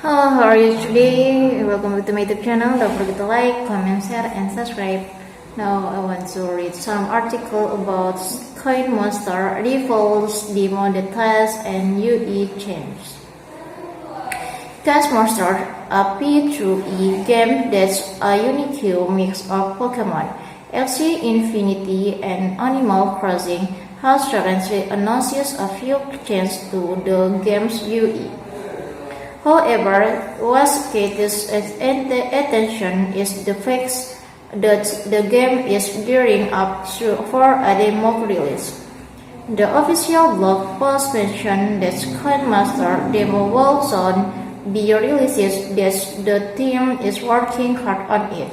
Hello, how are you today? Welcome back to my YouTube channel. Don't forget to like, comment, share, and subscribe. Now I want to read some article about Coin Monster defaults, demo details, and UE changes. Coin Monster, a P2E game that's a unique mix of Pokemon, Axie Infinity, and Animal Crossing, has recently announced a few changes to the game's UE. However, what catches attention is the fact that the game is gearing up for a demo release. The official blog post mentioned that Coin Master demo will soon be released, that the team is working hard on it.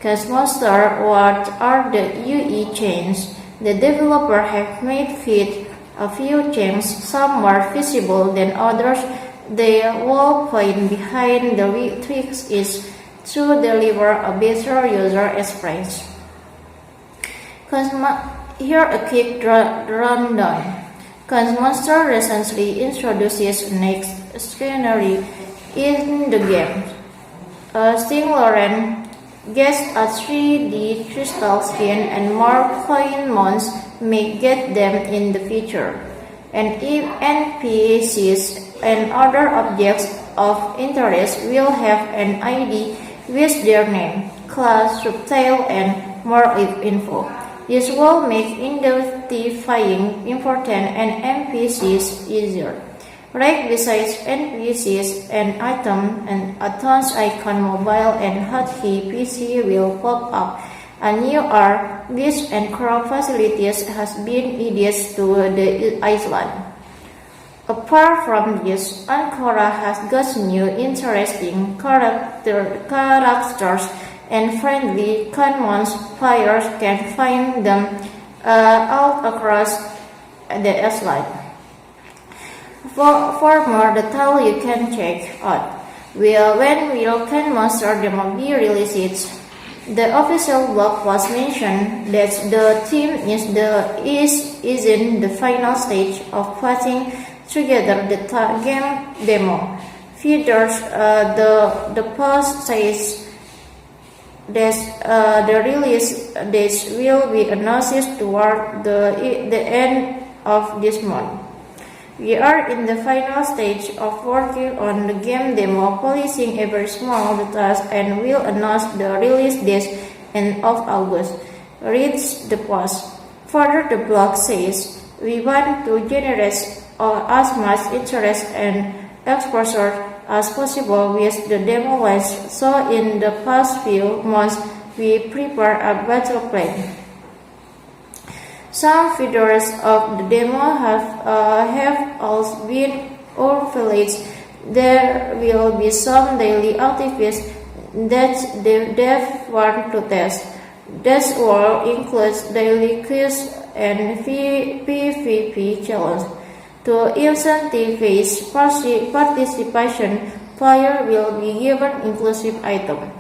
Coin Master, what are the UE changes? The developer have made fit a few changes, some more visible than others. The whole point behind the tweaks is to deliver a better user experience. Here a quick rundown. Coin Monster recently introduces next scenery in the game. Sting Lauren gets a 3D crystal skin, and more coin mons may get them in the future. And if NPCs and other objects of interest will have an ID with their name, class, subtitle, and more info. This will make identifying important and NPCs easier. Right beside NPCs and item and a town's icon, mobile and hotkey PC will pop up. A new art, beach and crop facilities has been added to the island. Apart from this, Ankara has got new interesting characters and friendly commons. Players can find them all across the island. For more detail, you can check out when will Coin Monster demo be released. The official blog post mentioned that the team is in the final stage of putting together the game demo. Features the post says that the release dates will be announced toward the end of this month. We are in the final stage of working on the game demo, polishing every small details, and will announce the release date end of August. Reads the post. Further, the blog says, we want to generate as much interest and exposure as possible with the demo launch, so in the past few months we prepared a battle plan. Some features of the demo have also been unveiled. There will be some daily activities that the dev want to test. This will include daily quiz and PvP challenge. To incentivize participation, players will be given inclusive items,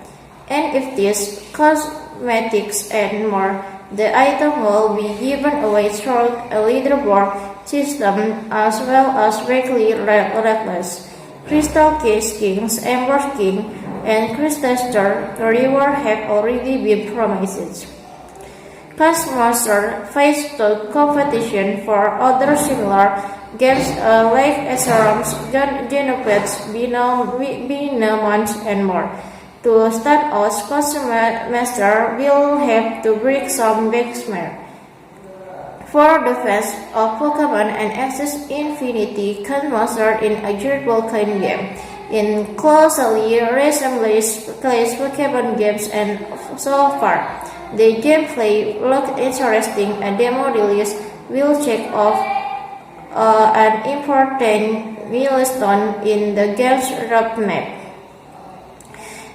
NFTs, cosmetics, and more. The item will be given away through a leaderboard system as well as weekly ratlets. Crystal Case Kings, Ember King, and Crystal Star reward have already been promised. Coin Monster faced the competition for other similar games like Ethereum, Genopedes, Binance, and more. To start out, Coin Master will have to break some benchmarks. For the fans of Pokemon and Axie Infinity, Coin Monster in a durable coin game. In closely resembles Pokemon games, and so far, the gameplay looked interesting. A demo release will check off an important milestone in the game's roadmap.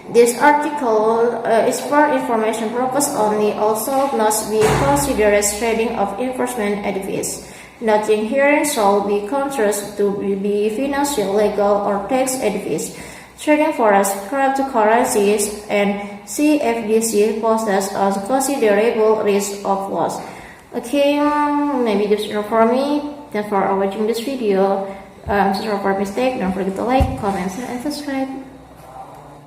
This article is for information purposes only, also must be considered as trading of investment advice. Nothing herein shall be construed to be financial, legal, or tax advice. Trading forex, cryptocurrencies, and CFDC poses a considerable risk of loss. Okay, maybe that's enough for me. Thanks for watching this video. sorry for mistake. Don't forget to like, comment, and subscribe.